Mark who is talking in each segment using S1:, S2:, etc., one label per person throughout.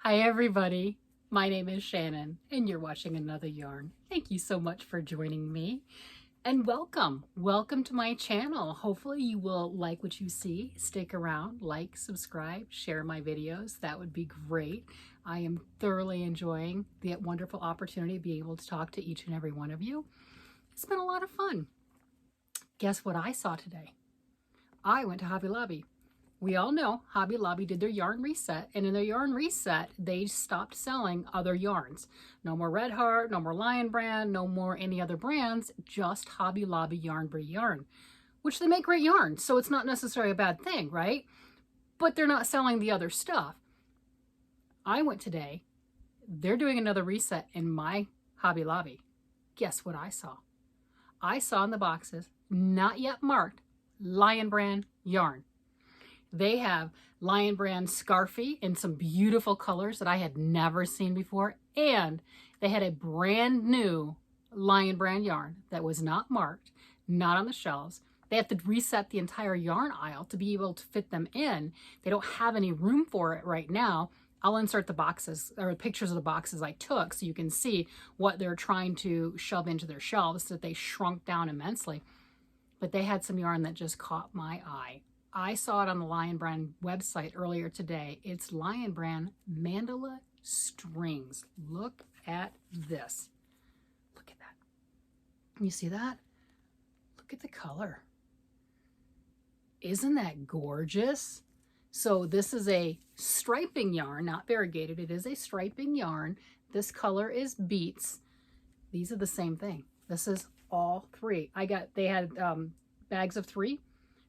S1: Hi everybody, my name is Shannon and you're watching another yarn. Thank you so much for joining me and welcome to my channel. Hopefully you will like what you see, stick around, like, subscribe, share my videos. That would be great. I am thoroughly enjoying the wonderful opportunity of being able to talk to each and every one of you. It's been a lot of fun. Guess what I saw today? I went to Hobby Lobby. We all know Hobby Lobby did their yarn reset, and in their yarn reset, they stopped selling other yarns. No more Red Heart, no more Lion Brand, no more any other brands, just Hobby Lobby Yarn Brie yarn, which they make great yarn, so it's not necessarily a bad thing, right? But they're not selling the other stuff. I went today, they're doing another reset in my Hobby Lobby. Guess what I saw? I saw in the boxes, not yet marked, Lion Brand yarn. They have Lion Brand Scarfy in some beautiful colors that I had never seen before. And they had a brand new Lion Brand yarn that was not marked, not on the shelves. They have to reset the entire yarn aisle to be able to fit them in. They don't have any room for it right now. I'll insert the boxes or pictures of the boxes I took so you can see what they're trying to shove into their shelves, that they shrunk down immensely. But they had some yarn that just caught my eye. I saw it on the Lion Brand website earlier today. It's Lion Brand Mandala Strings. Look at this. Look at that. You see that? Look at the color. Isn't that gorgeous? So this is a striping yarn, not variegated. It is a striping yarn. This color is beets. These are the same thing. This is all three. They had bags of 3.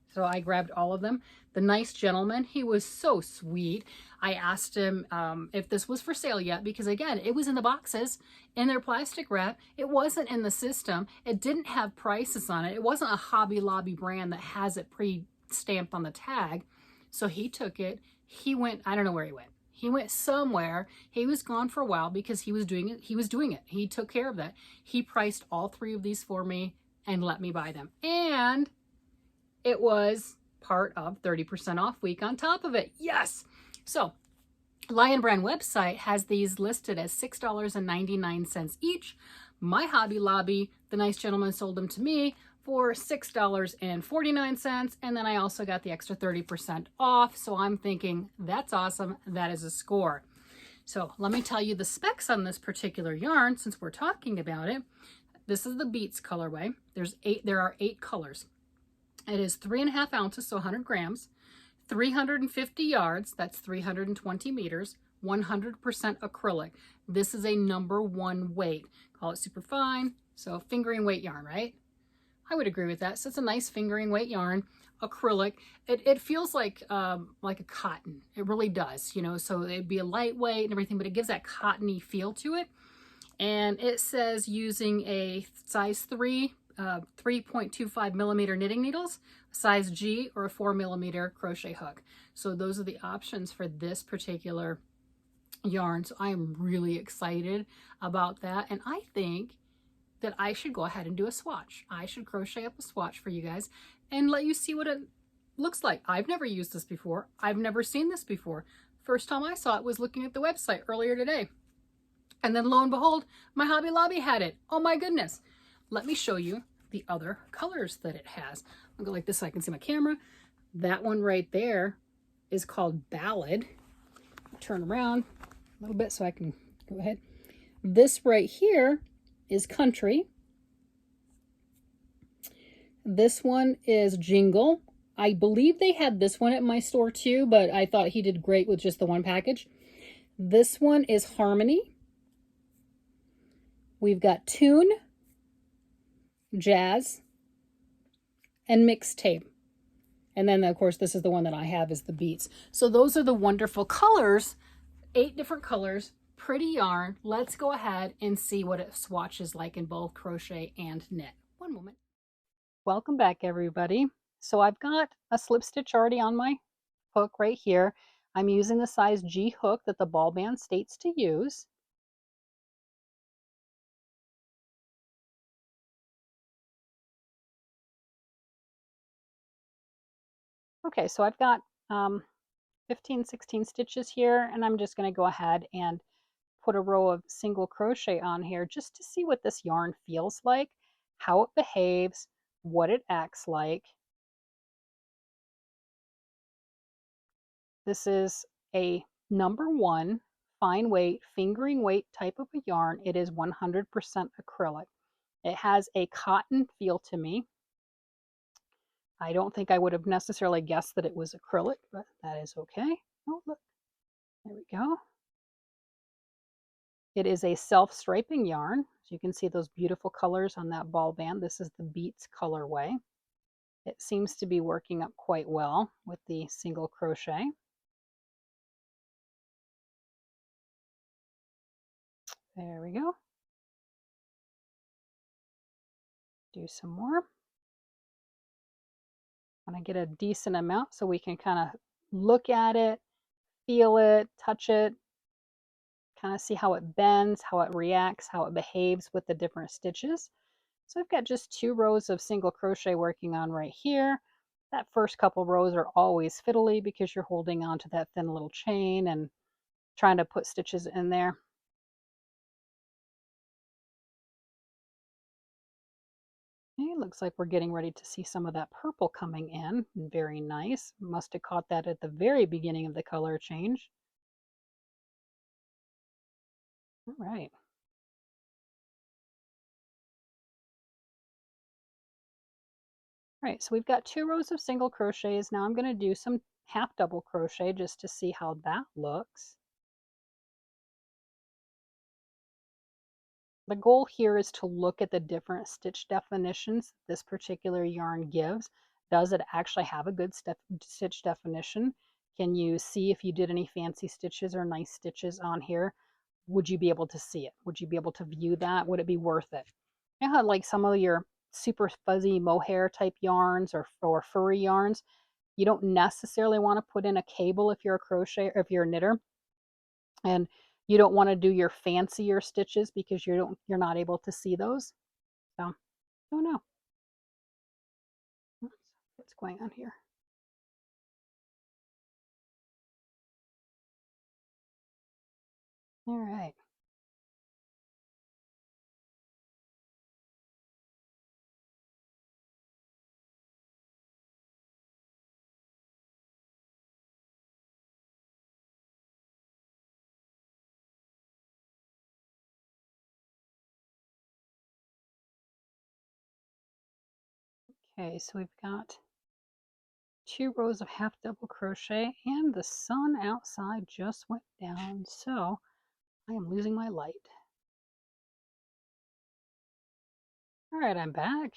S1: So I grabbed all of them. The nice gentleman, he was so sweet. I asked him if this was for sale yet, because again, it was in the boxes, in their plastic wrap. It wasn't in the system. It didn't have prices on it. It wasn't a Hobby Lobby brand that has it pre-stamped on the tag. So he took it. He went, I don't know where he went. He went somewhere. He was gone for a while because he was doing it. He took care of that. He priced all 3 of these for me and let me buy them. And it was part of 30% off week on top of it. Yes. So Lion Brand website has these listed as $6.99 each. My Hobby Lobby, the nice gentleman sold them to me for $6.49. And then I also got the extra 30% off. So I'm thinking that's awesome. That is a score. So let me tell you the specs on this particular yarn since we're talking about it. This is the Beets colorway. There are 8 colors. It is 3.5 ounces, so 100 grams, 350 yards, that's 320 meters, 100% acrylic. This is a #1 weight. Call it super fine, so fingering weight yarn, right? I would agree with that. So it's a nice fingering weight yarn, acrylic. It feels like a cotton. It really does, you know, so it'd be a lightweight and everything, but it gives that cottony feel to it. And it says using a size 3, 3.25 millimeter knitting needles, size G, or a 4 millimeter crochet hook. So those are the options for this particular yarn. So I am really excited about that. And I think that I should go ahead and do a swatch. I should crochet up a swatch for you guys and let you see what it looks like. I've never used this before. I've never seen this before. First time I saw it was looking at the website earlier today. And then lo and behold, my Hobby Lobby had it. Oh my goodness. Let me show you the other colors that it has. I'll go like this so I can see my camera. That one right there is called Ballad. Turn around a little bit so I can go ahead. This right here is Country. This one is Jingle. I believe they had this one at my store too, but I thought he did great with just the one package. This one is Harmony. We've got Tune, Jazz, and Mixtape. And then, of course, this is the one that I have is the Beets. So those are the wonderful colors, 8 different colors, pretty yarn. Let's go ahead and see what it swatches like in both crochet and knit. One moment. Welcome back, everybody. So I've got a slip stitch already on my hook right here. I'm using the size G hook that the ball band states to use. Okay, so I've got 15, 16 stitches here, and I'm just going to go ahead and put a row of single crochet on here just to see what this yarn feels like, how it behaves, what it acts like. This is a number 1 fine weight, fingering weight type of a yarn. It is 100% acrylic. It has a cotton feel to me. I don't think I would have necessarily guessed that it was acrylic, but that is okay. Oh, look, there we go. It is a self-striping yarn. So you can see those beautiful colors on that ball band. This is the Beats colorway. It seems to be working up quite well with the single crochet. There we go. Do some more. Want to get a decent amount so we can kind of look at it, feel it, touch it, kind of see how it bends, how it reacts, how it behaves with the different stitches. So I've got just 2 rows of single crochet working on right here. That first couple rows are always fiddly because you're holding on to that thin little chain and trying to put stitches in there. Okay, looks like we're getting ready to see some of that purple coming in. Very nice. Must have caught that at the very beginning of the color change. All right. All right, so we've got 2 rows of single crochets. Now I'm going to do some half double crochet just to see how that looks. The goal here is to look at the different stitch definitions this particular yarn gives. Does it actually have a good stitch definition? Can you see if you did any fancy stitches or nice stitches on here? Would you be able to see it? Would you be able to view that? Would it be worth it? You know how like some of your super fuzzy mohair type yarns or furry yarns, you don't necessarily want to put in a cable if you're a crochet or if you're a knitter, and you don't want to do your fancier stitches because you're not able to see those. So I don't know what's going on here. All right. Okay, so we've got 2 rows of half double crochet and the sun outside just went down, so I am losing my light. All right, I'm back.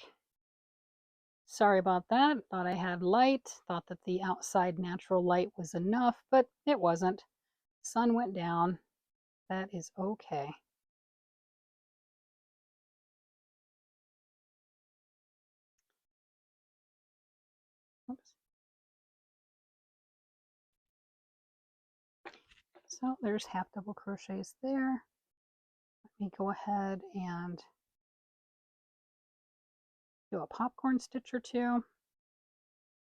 S1: Sorry about that. Thought I had light, thought that the outside natural light was enough, but it wasn't. Sun went down. That is okay. Oops. So there's half double crochets there. Let me go ahead and do a popcorn stitch or 2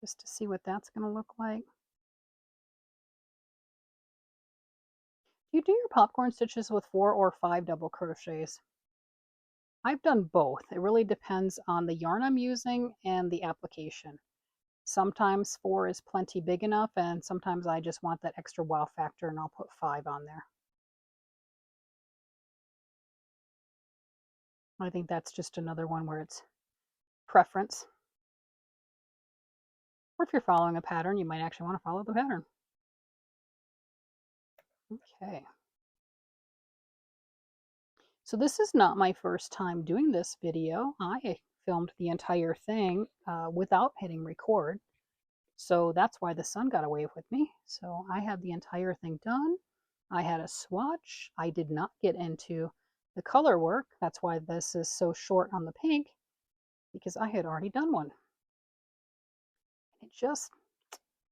S1: just to see what that's going to look like. You do your popcorn stitches with 4 or 5 double crochets. I've done both. It really depends on the yarn I'm using and the application. Sometimes 4 is plenty big enough, and sometimes I just want that extra wow factor and I'll put 5 on there. I think that's just another one where it's preference. Or if you're following a pattern, you might actually want to follow the pattern. Okay. So this is not my first time doing this video. I filmed the entire thing without hitting record. So that's why the sun got away with me. So I had the entire thing done. I had a swatch. I did not get into the color work. That's why this is so short on the pink, because I had already done one. It just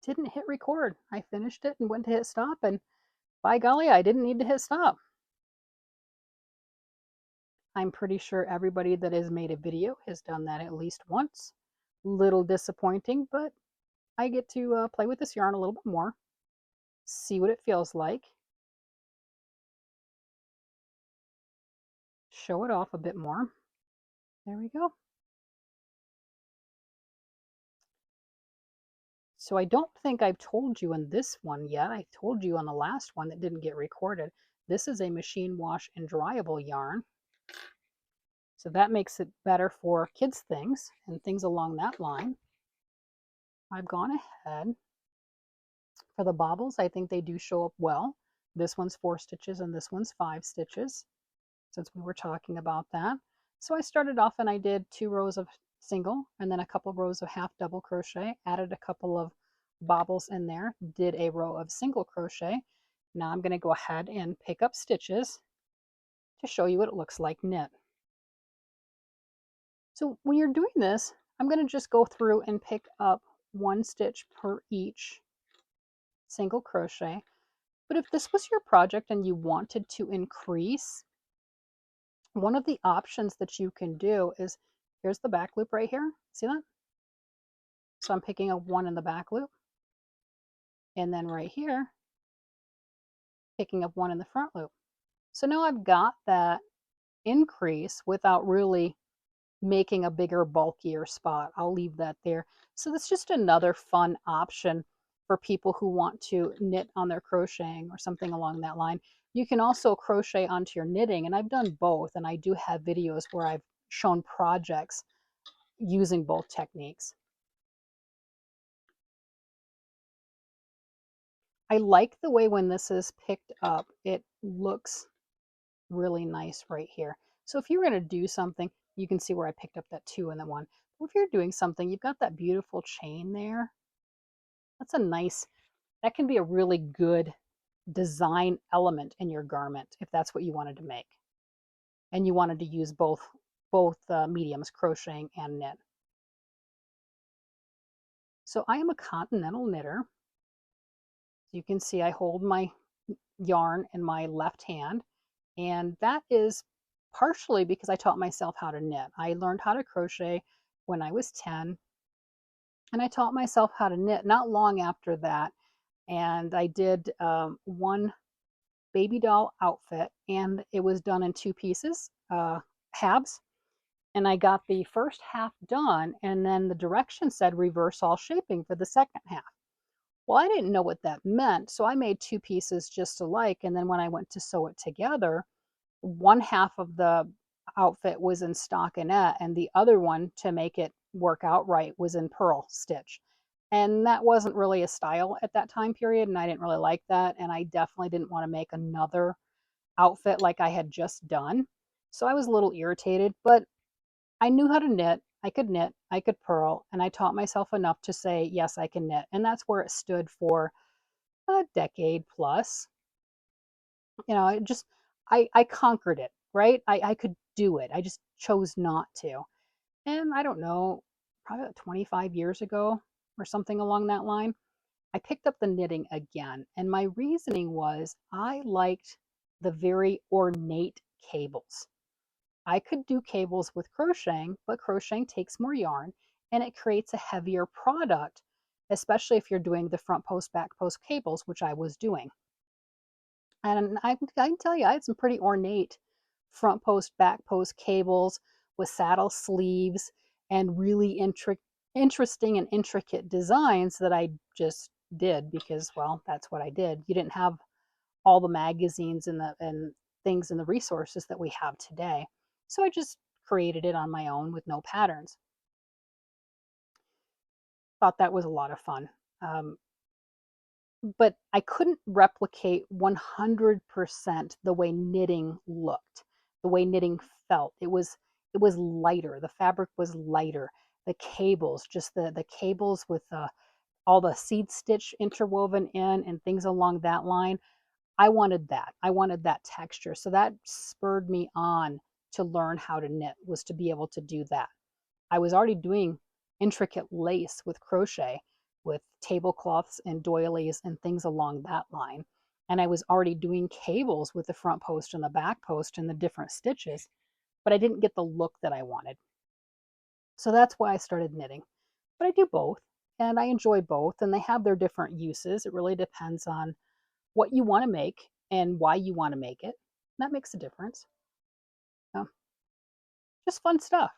S1: didn't hit record. I finished it and went to hit stop, and by golly, I didn't need to hit stop. I'm pretty sure everybody that has made a video has done that at least once. Little disappointing, but I get to play with this yarn a little bit more. see what it feels like. Show it off a bit more. There we go. So I don't think I've told you in this one yet. I told you on the last one that didn't get recorded. This is a machine wash and dryable yarn. So that makes it better for kids' things and things along that line. I've gone ahead. For the bobbles, I think they do show up well. This one's 4 stitches and this one's 5 stitches, since we were talking about that. So I started off and I did 2 rows of single and then a couple rows of half double crochet, added a couple of bobbles in there, did a row of single crochet. Now I'm going to go ahead and pick up stitches to show you what it looks like knit. So when you're doing this, I'm going to just go through and pick up 1 stitch per each single crochet. But if this was your project and you wanted to increase, one of the options that you can do is, here's the back loop right here. See that? So I'm picking up 1 in the back loop. And then right here, picking up 1 in the front loop. So now I've got that increase without really making a bigger, bulkier spot. I'll leave that there. So that's just another fun option for people who want to knit on their crocheting or something along that line. You can also crochet onto your knitting, and I've done both, and I do have videos where I've shown projects using both techniques. I like the way when this is picked up, it looks really nice right here. So if you're going to do something, you can see where I picked up that 2 and the 1. But if you're doing something, you've got that beautiful chain there. That's a nice, that can be a really good design element in your garment if that's what you wanted to make. And you wanted to use both mediums, crocheting and knit. So I am a continental knitter. You can see I hold my yarn in my left hand, and that is partially because I taught myself how to knit. I learned how to crochet when I was 10, and I taught myself how to knit not long after that. And I did 1 baby doll outfit, and it was done in 2 pieces, halves. And I got the first half done, and then the direction said reverse all shaping for the second half. Well, I didn't know what that meant, so I made 2 pieces just alike, and then when I went to sew it together, 1 half of the outfit was in stockinette, and the other one, to make it work out right, was in purl stitch. And that wasn't really a style at that time period, and I didn't really like that, and I definitely didn't want to make another outfit like I had just done. So I was a little irritated, but I knew how to knit, I could purl, and I taught myself enough to say, yes, I can knit. And that's where it stood for a decade plus. You know, I conquered it, right? I could do it. I just chose not to. And I don't know, probably about 25 years ago or something along that line, I picked up the knitting again. And my reasoning was I liked the very ornate cables. I could do cables with crocheting, but crocheting takes more yarn and it creates a heavier product, especially if you're doing the front post, back post cables, which I was doing. And I can tell you, I had some pretty ornate front post, back post cables with saddle sleeves and really interesting and intricate designs that I just did because, well, that's what I did. You didn't have all the magazines and things and the resources that we have today. So I just created it on my own with no patterns. Thought that was a lot of fun. But I couldn't replicate 100% the way knitting looked, the way knitting felt. It was lighter. The fabric was lighter. The cables, just the cables with all the seed stitch interwoven in and things along that line. I wanted that. I wanted that texture. So that spurred me on to learn how to knit, was to be able to do that. I was already doing intricate lace with crochet, with tablecloths and doilies and things along that line. And I was already doing cables with the front post and the back post and the different stitches, but I didn't get the look that I wanted. So that's why I started knitting. But I do both, and I enjoy both, and they have their different uses. It really depends on what you want to make and why you want to make it. That makes a difference. Just fun stuff.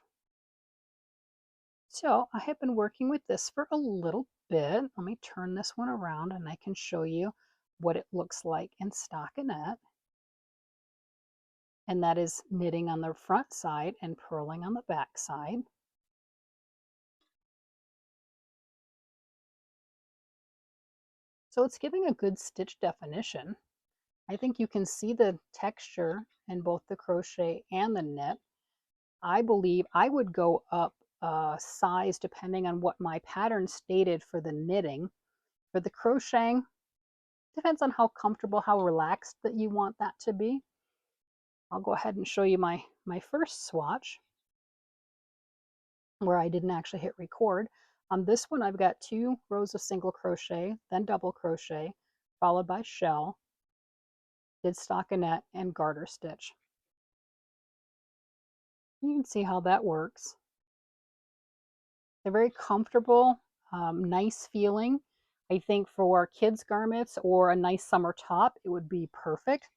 S1: So I have been working with this for a little bit. Let me turn this one around and I can show you what it looks like in stockinette. And that is knitting on the front side and purling on the back side. So it's giving a good stitch definition. I think you can see the texture in both the crochet and the knit. I believe I would go up a size depending on what my pattern stated for the knitting. For the crocheting, depends on how comfortable, how relaxed that you want that to be. I'll go ahead and show you my first swatch where I didn't actually hit record. On this one, I've got 2 rows of single crochet, then double crochet, followed by shell, did stockinette, and garter stitch. You can see how that works. They're very comfortable, nice feeling. I think for kids' garments or a nice summer top, it would be perfect.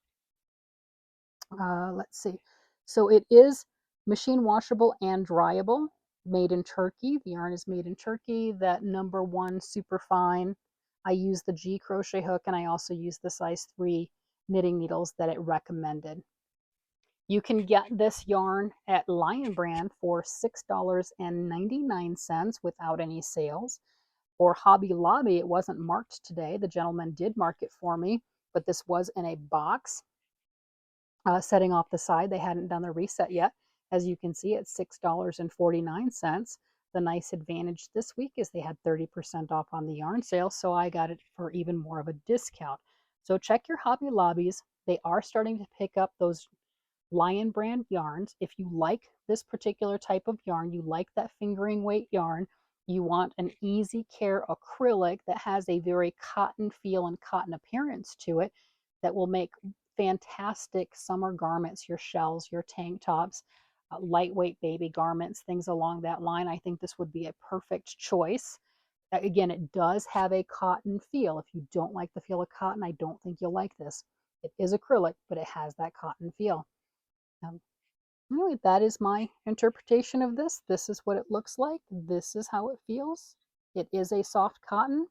S1: Let's see. So it is machine washable and dryable, made in Turkey. The yarn is made in Turkey. That #1 super fine. I use the G crochet hook and I also use the size 3 knitting needles that it recommended. You can get this yarn at Lion Brand for $6.99 without any sales. Or Hobby Lobby, it wasn't marked today. The gentleman did mark it for me, but this was in a box. Setting off the side, they hadn't done the reset yet. As you can see, it's $6.49. The nice advantage this week is they had 30% off on the yarn sale, so I got it for even more of a discount. So check your Hobby Lobbies. They are starting to pick up those Lion Brand yarns. If you like this particular type of yarn, you like that fingering weight yarn, you want an easy care acrylic that has a very cotton feel and cotton appearance to it that will make fantastic summer garments, your shells, your tank tops, lightweight baby garments, things along that line. I think this would be a perfect choice. Again, it does have a cotton feel. If you don't like the feel of cotton, I don't think you'll like this. It is acrylic, but it has that cotton feel. Anyway, that is my interpretation of this. This is what it looks like. This is how it feels. It is a soft cotton.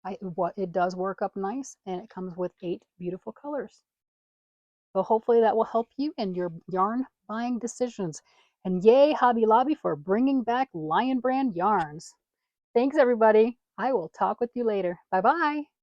S1: It does work up nice, and it comes with 8 beautiful colors. So hopefully that will help you in your yarn buying decisions. And yay, Hobby Lobby, for bringing back Lion Brand yarns. Thanks, everybody. I will talk with you later. Bye-bye.